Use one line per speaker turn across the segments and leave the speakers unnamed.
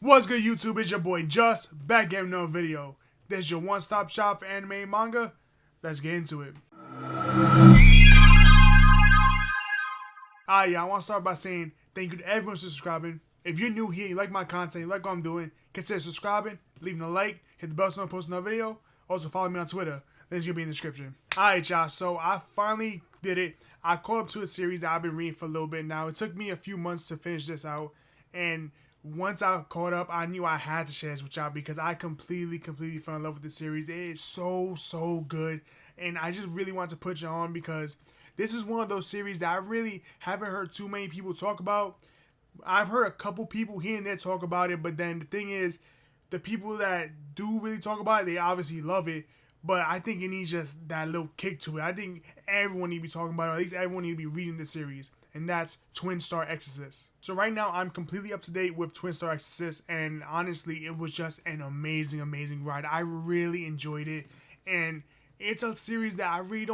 What's good, YouTube? It's your boy Just back again with another video. This is your one-stop shop for anime and manga. Let's get into it. I want to start by saying thank you to everyone for subscribing. If you're new here, you like my content, you like what I'm doing, consider subscribing, leaving a like, hit the bell so I post another video. Also follow me on Twitter. Link's gonna be in the description. Alright, y'all. So I finally did it. I caught up to a series that I've been reading for a little bit now. It took me a few months to finish this out, and once I caught up, I knew I had to share this with y'all because I completely fell in love with the series. It is so good, and I just really want to put you on because this is one of those series that I really haven't heard too many people talk about. I've heard a couple people here and there talk about it, but then the thing is, the people that do really talk about it, they obviously love it, but I think it needs just that little kick to it. I think everyone need to be talking about it, or at least everyone need to be reading the series, and that's Twin Star Exorcist. So right now, I'm completely up to date with Twin Star Exorcist, and honestly, it was just an amazing ride. I really enjoyed it, and it's a series that I really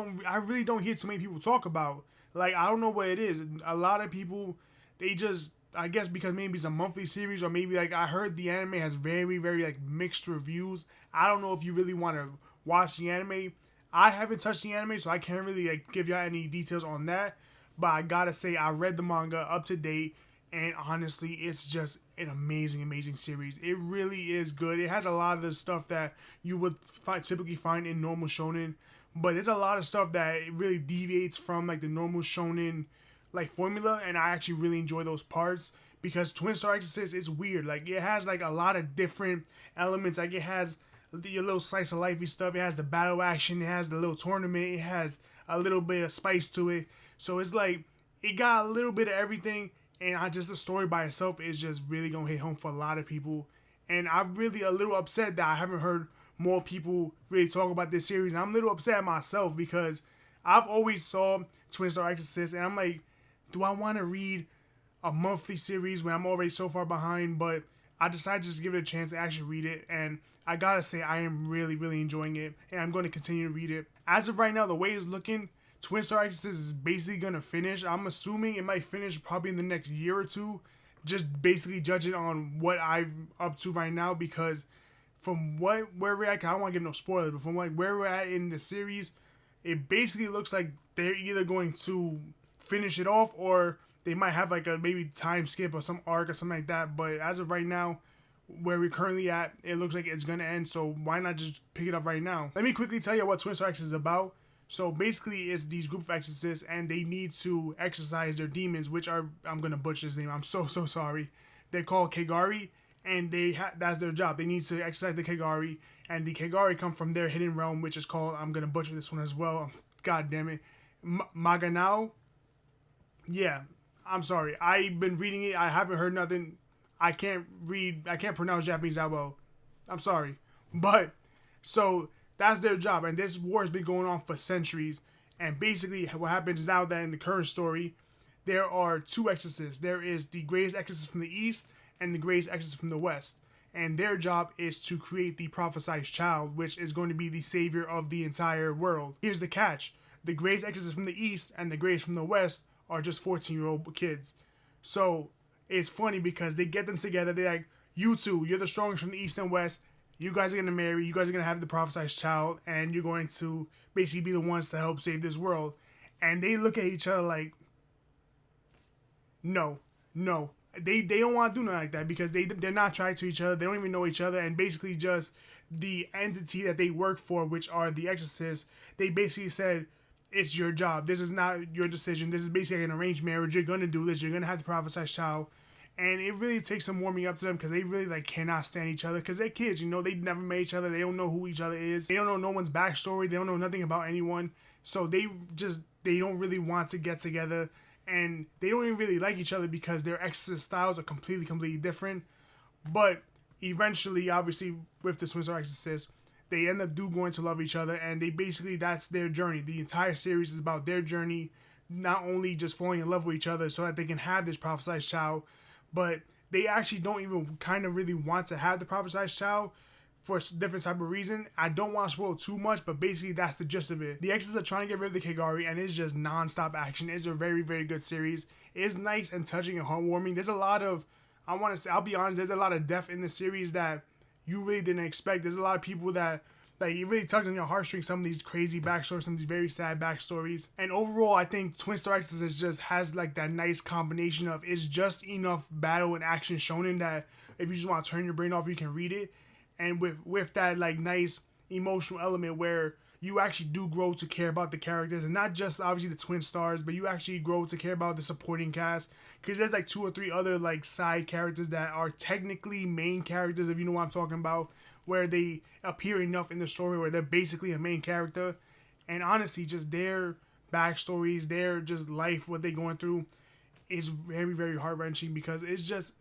don't hear too many people talk about. Like, I don't know what it is. A lot of people, they just, I guess because maybe it's a monthly series, or maybe like I heard the anime has very like mixed reviews. I don't know if you really want to watch the anime. I haven't touched the anime, so I can't really like give y'all any details on that. But I gotta say, I read the manga up to date, and honestly, it's just an amazing series. It really is good. It has a lot of the stuff that you would typically find in normal shonen, but there's a lot of stuff that it really deviates from like the normal shonen like formula, and I actually really enjoy those parts because Twin Star Exorcist is weird. Like, it has like a lot of different elements. Like, it has your little slice of lifey stuff. It has the battle action. It has the little tournament. It has a little bit of spice to it. So it's like it got a little bit of everything, and the story by itself is just really gonna hit home for a lot of people. And I'm really a little upset that I haven't heard more people really talk about this series. And I'm a little upset at myself because I've always saw Twin Star Exorcist, and I'm like, do I want to read a monthly series when I'm already so far behind? But I decided to just give it a chance to actually read it, and I gotta say I am really enjoying it, and I'm going to continue to read it. As of right now, the way it's looking, Twin Star Exorcist is basically going to finish. I'm assuming it might finish probably in the next year or two, just basically judging on what I'm up to right now, because from where we're at, I don't want to give no spoilers, but from like where we're at in the series, it basically looks like they're either going to finish it off, or they might have like a maybe time skip or some arc or something like that. But as of right now, where we're currently at, it looks like it's gonna end, so why not just pick it up right now? Let me quickly tell you what Twin Star Exorcist is about. So basically, it's these group of exorcists, and they need to exorcise their demons, which are, I'm gonna butcher his name, I'm so sorry. They're called Kegari, and that's their job. They need to exorcise the Kegari, and the Kegari come from their hidden realm, which is called, I'm gonna butcher this one as well, god damn it, Maganao. Yeah, I'm sorry. I've been reading it. I haven't heard nothing. I can't pronounce Japanese that well. I'm sorry. But, so, that's their job. And this war has been going on for centuries. And basically, what happens now that in the current story, there are two exorcists. There is the greatest exorcist from the east and the greatest exorcist from the west. And their job is to create the prophesied child, which is going to be the savior of the entire world. Here's the catch. The greatest exorcist from the east and the greatest from the west are just 14-year-old kids. So it's funny because they get them together. They're like, you two, you're the strongest from the east and west. You guys are going to marry. You guys are going to have the prophesied child. And you're going to basically be the ones to help save this world. And they look at each other like, no. They don't want to do nothing like that because they're not attracted to each other. They don't even know each other. And basically just the entity that they work for, which are the exorcists, they basically said, it's your job. This is not your decision. This is basically an arranged marriage. You're going to do this. You're going to have the prophesied child. And it really takes some warming up to them because they really like cannot stand each other because they're kids. You know, they never met each other. They don't know who each other is. They don't know no one's backstory. They don't know nothing about anyone. So they don't really want to get together. And they don't even really like each other because their exorcist styles are completely different. But eventually, obviously, with the Twin Star Exorcist, they end up going to love each other, and they basically, that's their journey. The entire series is about their journey, not only just falling in love with each other so that they can have this prophesied child, but they actually don't even kind of really want to have the prophesied child for a different type of reason. I don't want to spoil too much, but basically that's the gist of it. The exes are trying to get rid of the Kegari, and it's just non-stop action. It's a very good series. It is nice and touching and heartwarming. There's a lot of I want to say, I'll be honest, there's a lot of depth in the series that you really didn't expect. There's a lot of people that, like, it really tugs on your heartstrings, some of these crazy backstories, some of these very sad backstories. And overall, I think Twin Star Exorcist just has, like, that nice combination of, it's just enough battle and action shown in that if you just want to turn your brain off, you can read it. And with that, like, nice emotional element where you actually do grow to care about the characters, and not just obviously the twin stars, but you actually grow to care about the supporting cast, because there's like 2 or 3 other like side characters that are technically main characters, if you know what I'm talking about, where they appear enough in the story where they're basically a main character. And honestly, just their backstories, their just life, what they're going through, is very, very heart-wrenching, because it's just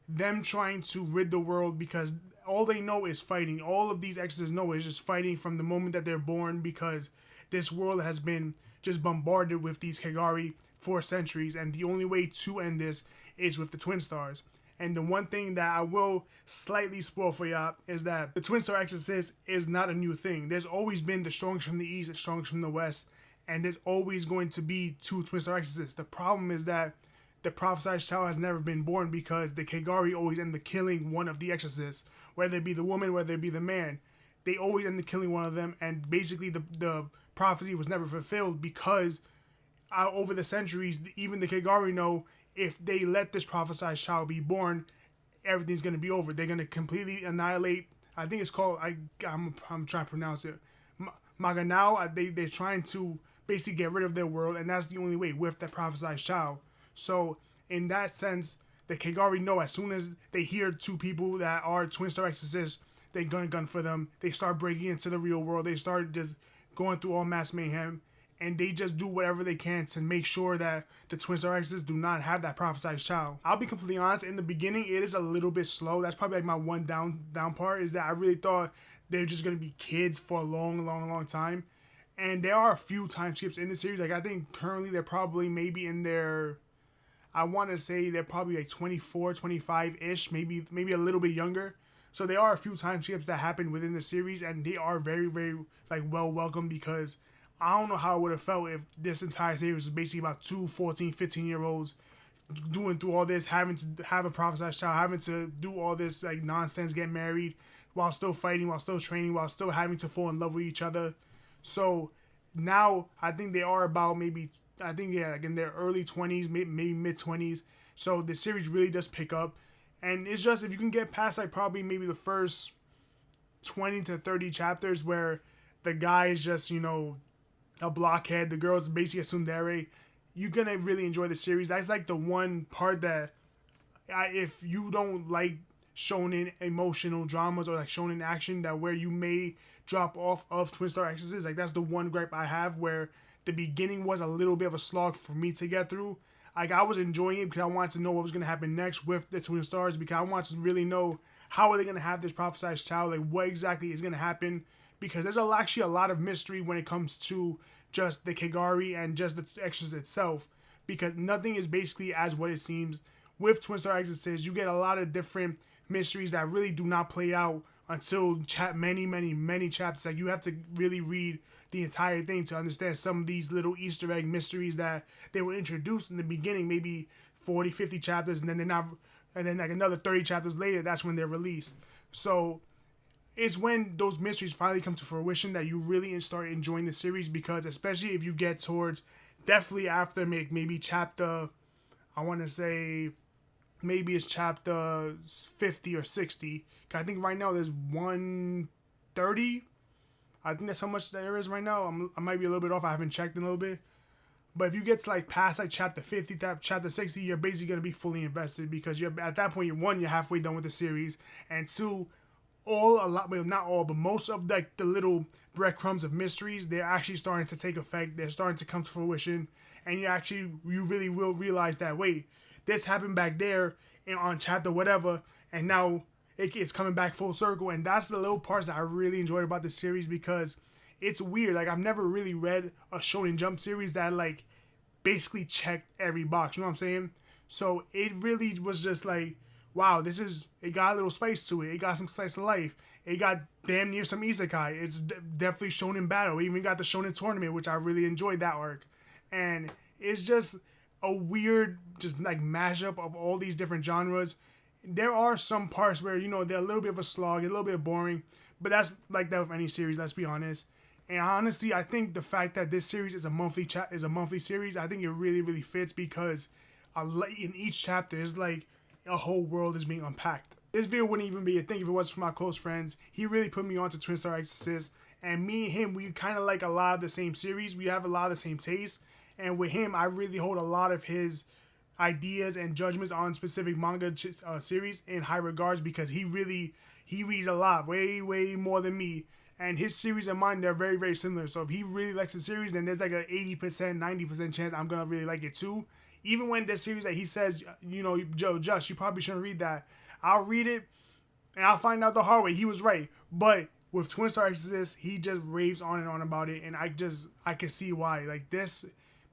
them trying to rid the world, because all they know is fighting. All of these exorcists know is just fighting from the moment that they're born, because this world has been just bombarded with these Kagari for centuries, and the only way to end this is with the Twin Stars. And the one thing that I will slightly spoil for y'all is that the Twin Star Exorcist is not a new thing. There's always been the strongest from the east, the strongest from the west, and there's always going to be 2 Twin Star Exorcists. The problem is that the prophesied child has never been born, because the Kagari always end up killing one of the exorcists, whether it be the woman, whether it be the man. They always end up killing one of them, and basically the prophecy was never fulfilled, because over the centuries, even the Kagari know if they let this prophesied child be born, everything's going to be over. They're going to completely annihilate. I think it's called, I'm trying to pronounce it, Maganao. They're trying to basically get rid of their world, and that's the only way, with that prophesied child. So in that sense, the Kagari know as soon as they hear 2 people that are Twin Star Exorcists, they gun for them. They start breaking into the real world. They start just going through all mass mayhem, and they just do whatever they can to make sure that the Twin Star Exorcists do not have that prophesied child. I'll be completely honest, in the beginning, it is a little bit slow. That's probably like my one down part, is that I really thought they're just going to be kids for a long time. And there are a few time skips in the series. Like, I think currently they're probably maybe in their, I want to say they're probably like 24, 25-ish, maybe a little bit younger. So there are a few time skips that happen within the series, and they are very, very like well welcome, because I don't know how I would have felt if this entire series was basically about 2 14, 15-year-olds doing through all this, having to have a prophesied child, having to do all this like nonsense, get married, while still fighting, while still training, while still having to fall in love with each other. So now I think they are about maybe, I think, yeah, like in their early 20s, maybe mid 20s. So the series really does pick up. And it's just, if you can get past like probably maybe the first 20 to 30 chapters where the guy is just, you know, a blockhead, the girl's basically a tsundere, you're gonna really enjoy the series. That's like the one part that, if you don't like shonen emotional dramas or like shonen action, that where you may drop off of Twin Star Exorcist, like that's the one gripe I have, where the beginning was a little bit of a slog for me to get through. Like, I was enjoying it because I wanted to know what was going to happen next with the Twin Stars, because I wanted to really know how are they going to have this prophesied child, like what exactly is going to happen, because there's actually a lot of mystery when it comes to just the Kagari and just the Exorcist itself, because nothing is basically as what it seems. With Twin Star Exorcist, you get a lot of different mysteries that really do not play out until many chapters. Like, you have to really read the entire thing to understand some of these little Easter egg mysteries that they were introduced in the beginning, maybe 40, 50 chapters, and then they're not, and then like another 30 chapters later, that's when they're released. So it's when those mysteries finally come to fruition that you really start enjoying the series, because especially if you get towards, definitely after maybe chapter, I want to say maybe it's chapter 50 or 60. I think right now there's 130. I think that's how much there is right now. I might be a little bit off. I haven't checked in a little bit. But if you get to like past like chapter 50, chapter 60, you're basically going to be fully invested, because you're at that point, you're halfway done with the series. And 2, not all, but most of like the little breadcrumbs of mysteries, they're actually starting to take effect. They're starting to come to fruition. And you really will realize that, wait, this happened back there on chapter whatever, and now it's coming back full circle. And that's the little parts that I really enjoyed about the series, because it's weird. Like, I've never really read a Shonen Jump series that like basically checked every box. You know what I'm saying? So it really was just like, wow, it got a little spice to it. It got some slice of life. It got damn near some isekai. It's definitely Shonen Battle. It even got the Shonen Tournament, which I really enjoyed that arc. And it's just a weird, just like mashup of all these different genres. there are some parts where, you know, they're a little bit of a slog, a little bit boring, but that's like that with any series, let's be honest. And honestly, I think the fact that this series is a monthly series, I think it really, really fits because in each chapter is like a whole world is being unpacked. This video wouldn't even be a thing if it wasn't for my close friends. He really put me onto Twin Star Exorcist, and me and him, we kind of like a lot of the same series. We have a lot of the same tastes, and with him, I really hold a lot of his ideas and judgments on specific manga series in high regards because he reads a lot, way more than me. And his series and mine, they're very, very similar. So if he really likes the series, then there's like an 80%, 90% chance I'm going to really like it too. Even when this series that he says, you know, Joe, Just, you probably shouldn't read that. I'll read it, and I'll find out the hard way. He was right. But with Twin Star Exorcist, he just raves on and on about it. And I can see why. Like this,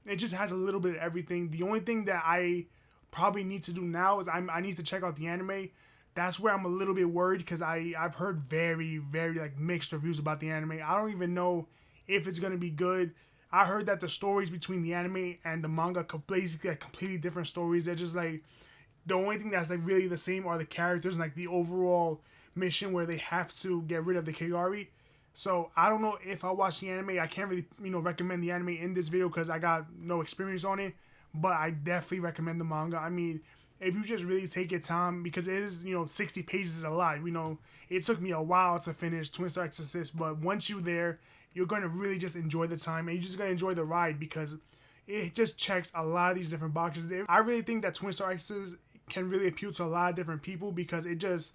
it just has a little bit of everything. The only thing that I probably need to do now is I need to check out the anime. That's where I'm a little bit worried because I've heard very, very like mixed reviews about the anime. I don't even know if it's gonna be good. I heard that the stories between the anime and the manga are basically like completely different stories. They're just like the only thing that's like really the same are the characters and like the overall mission where they have to get rid of the Kigari. So I don't know if I watch the anime. I can't really, you know, recommend the anime in this video because I got no experience on it. But I definitely recommend the manga. I mean, if you just really take your time, because it is, you know, 60 pages is a lot. You know, it took me a while to finish Twin Star Exorcist, but once you're there, you're going to really just enjoy the time, and you're just going to enjoy the ride because it just checks a lot of these different boxes. I really think that Twin Star Exorcist can really appeal to a lot of different people because it just,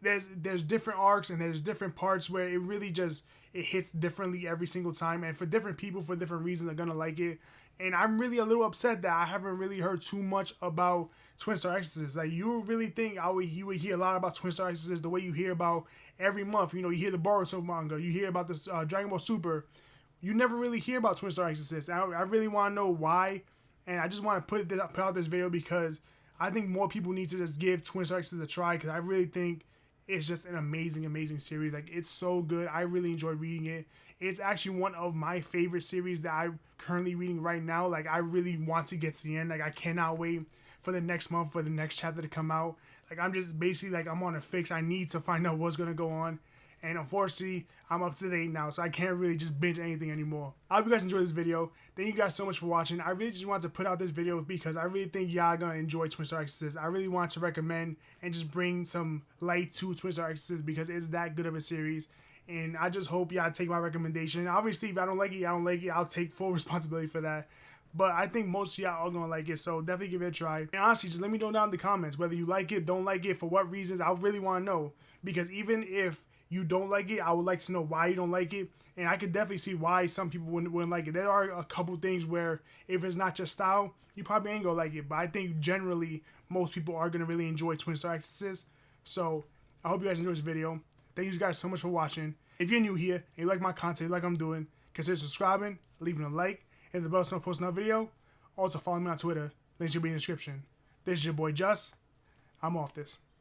there's different arcs and there's different parts where it really just, it hits differently every single time, and for different people, for different reasons, are going to like it. And I'm really a little upset that I haven't really heard too much about Twin Star Exorcist. Like, you really think you would hear a lot about Twin Star Exorcist the way you hear about every month. You know, you hear the Boruto manga, you hear about this Dragon Ball Super. You never really hear about Twin Star Exorcist. I really want to know why, and I just want to put out this video because I think more people need to just give Twin Star Exorcist a try because I really think it's just an amazing, amazing series. Like, it's so good. I really enjoy reading it. It's actually one of my favorite series that I'm currently reading right now. Like, I really want to get to the end. Like, I cannot wait for the next month, for the next chapter to come out. Like, I'm just basically, like, I'm on a fix. I need to find out what's going to go on. And unfortunately, I'm up to date now, so I can't really just binge anything anymore. I hope you guys enjoyed this video. Thank you guys so much for watching. I really just wanted to put out this video because I really think y'all are going to enjoy Twin Star Exorcist. I really want to recommend and just bring some light to Twin Star Exorcist because it's that good of a series. And I just hope y'all take my recommendation. Obviously, if I don't like it, I don't like it. I'll take full responsibility for that. But I think most of y'all are going to like it, so definitely give it a try. And honestly, just let me know down in the comments whether you like it, don't like it, for what reasons. I really want to know. Because even if you don't like it, I would like to know why you don't like it. And I could definitely see why some people wouldn't like it. There are a couple things where if it's not your style, you probably ain't going to like it. But I think generally, most people are going to really enjoy Twin Star Exorcist. So I hope you guys enjoyed this video. Thank you guys so much for watching. If you're new here and you like my content, like I'm doing, consider subscribing, leaving a like, hit the bell so I don't post another video. Also follow me on Twitter. Links should be in the description. This is your boy Just. I'm off this.